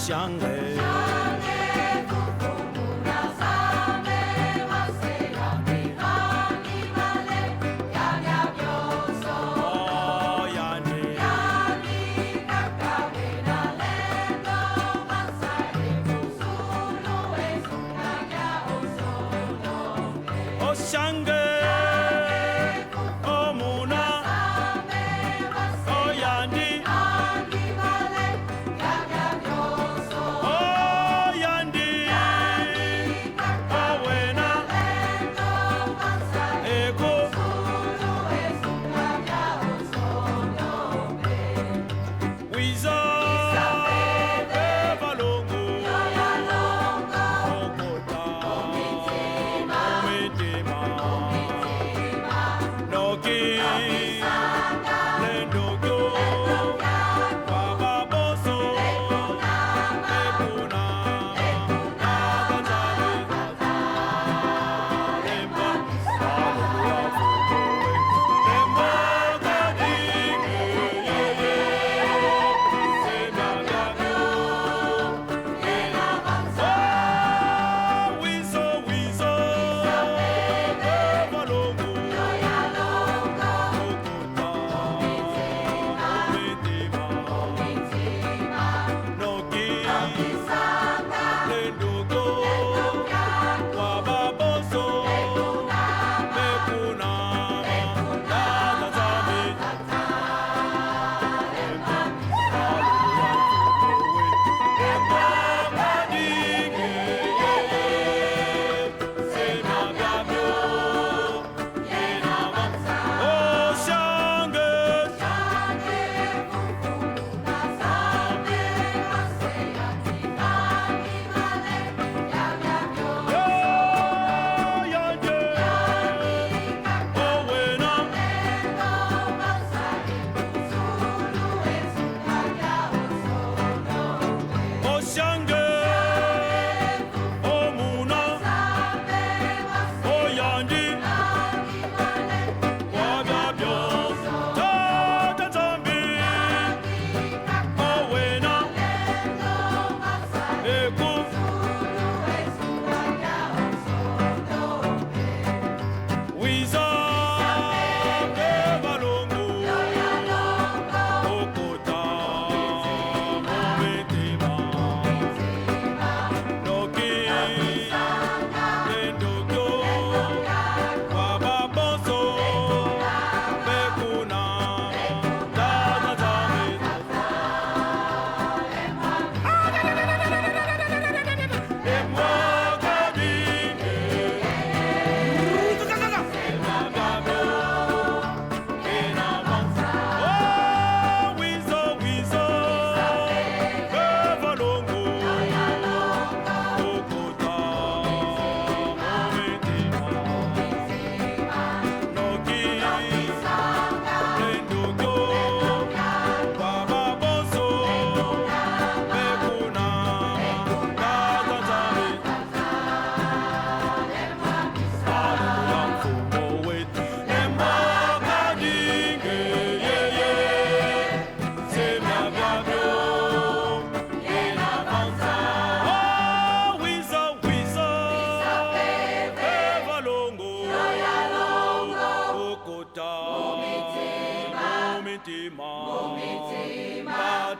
Shange.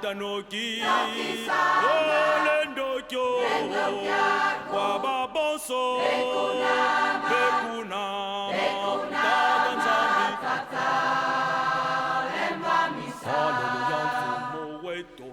Tanoki, Olendokyo, Wababoso, Bekuna, Taganzambi, Hallelujah, Fumoweto,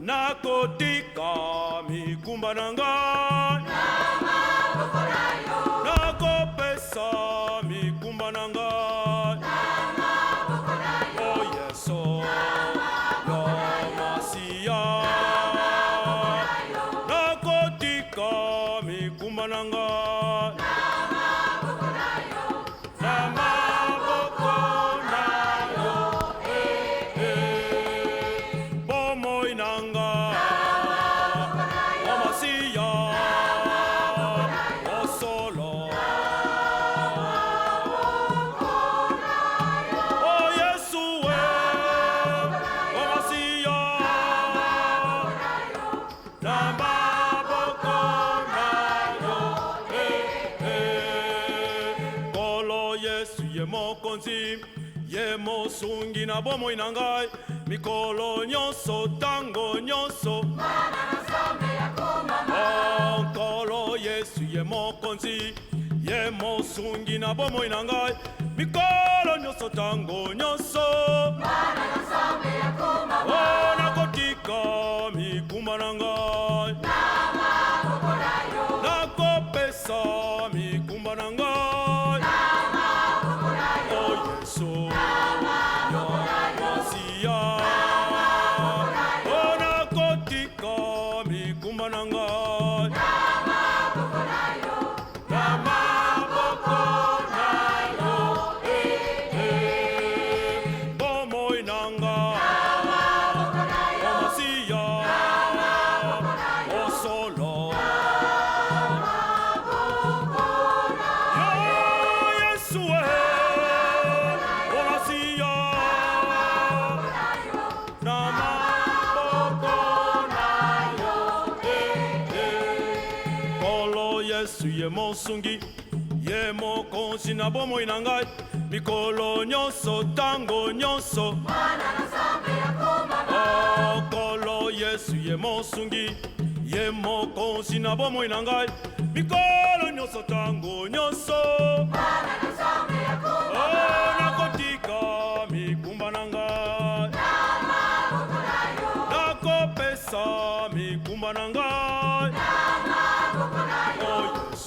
nakotika mikumba nanga nakopesa mikumba nanga oh yeso yo masia mokonzi ye mosungi na bomoi na ngai mikolo nyonso tango nyonso nkolo yesu ye mokonzi ye mosungi na bomoi na ngai mikolo nyonso tango nyonso nakotika mikumba na ngai nakopesa mikumba na ngai o yesu yo masiya nakotika mikumba na ngai bomoi na ngai o masiya o solo Yesu ye mosungi ye mokonzi na bomoi na ngai mikolo nyonso tango nyonso kolo Yesu ye mosungi ye mokonzi na bomoi na ngai mikolo nyonso tango nyonso nakotika mikumba na ngai nakopesa mikumba na ngai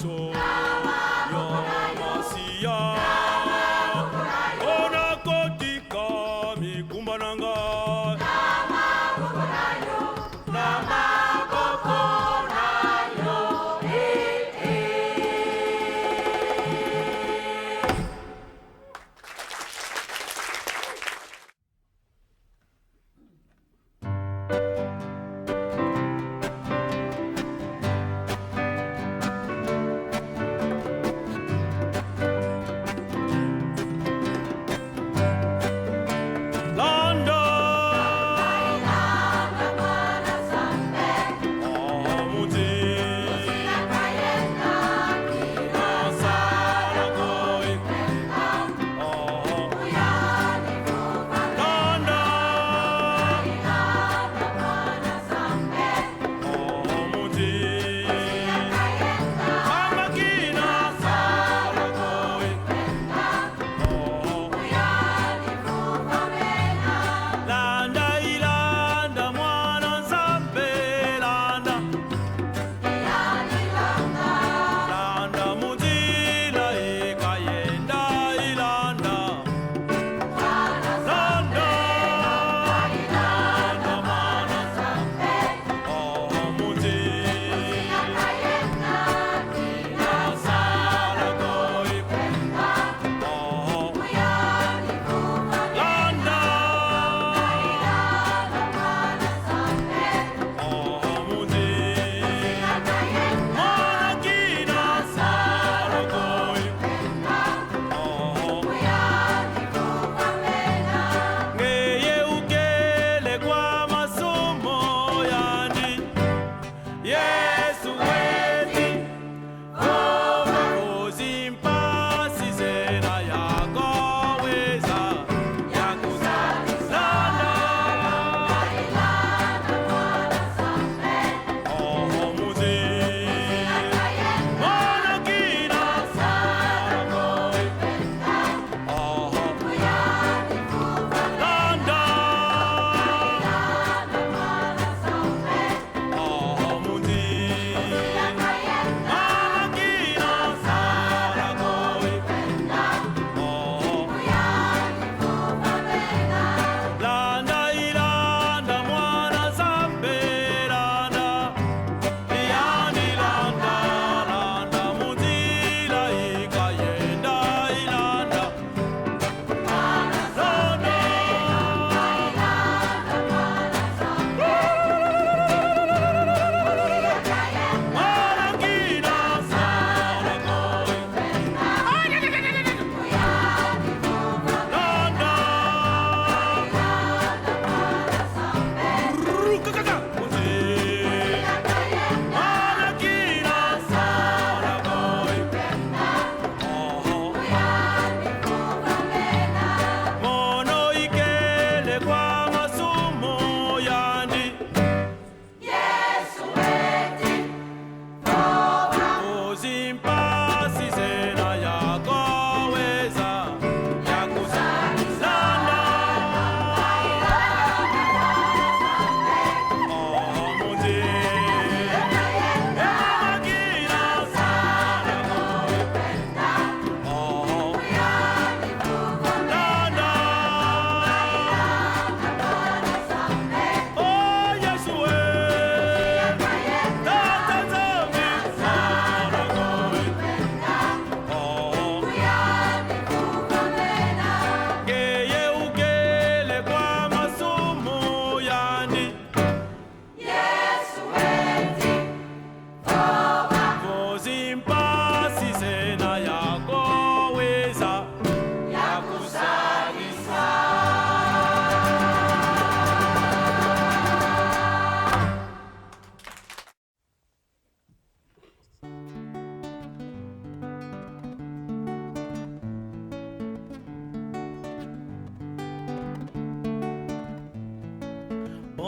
so yo masiya nakotika mikumba na ngai na maboko na yo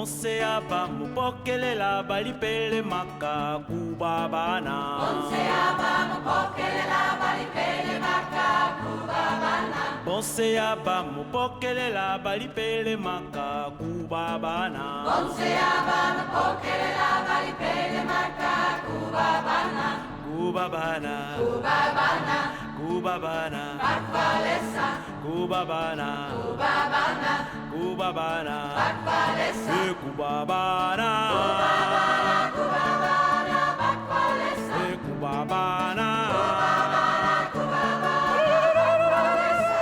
Bonse apa mupokelela balipele maka kubabana. Bonse apa mupokelela balipele maka kubabana. Bonse apa mupokelela balipele maka kubabana. Bonse apa mupokelela balipele maka kubabana. Kubabana. Kubabana. Kubabana. Bakvalesa. Kubabana. Kubabana. Kubabana. Bakvalesa. Kubabana. Kubabana. Kubabana. Bakvalesa. Kubabana. Kubabana. Kubabana. Bakvalesa.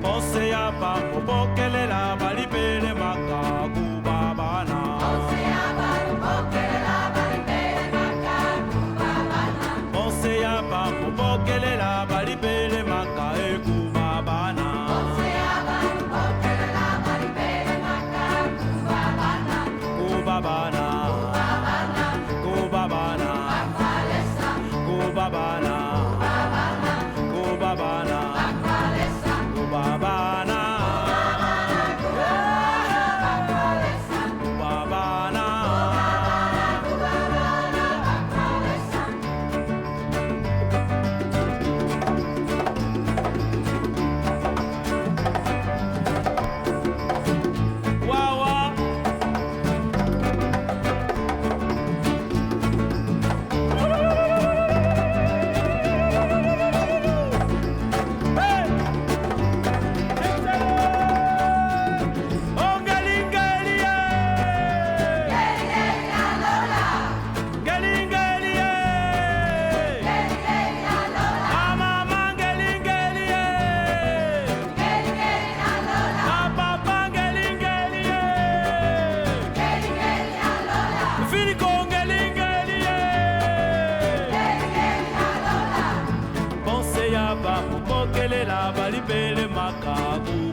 Bonse apa mupokelela balipele maka kubabana. Bonse apa mupokelela balipele maka kubabana. Bonse apa mupokelela balipele maka kubabana. Bonse apa mupokelela balipele maka kubabana. Kubabana. Kubabana. Kubabana. Bakvalesa. Kubabana. Kubabana. Kubabana. Bakvalesa. Kubabana. Bakvalesa. Kubabana. Kubabana. Bakvalesa. Wawa. Hey! Oh, Galingalie! Geligelia Lola. Galingalie! Geligelia Lola. Mama Galingalie! Geligelia Lola. Papa Galingalie! Geligelia Lola. Filico Galingalie! Geligelia Lola. Bonse ya ba mupokelela balipele makabu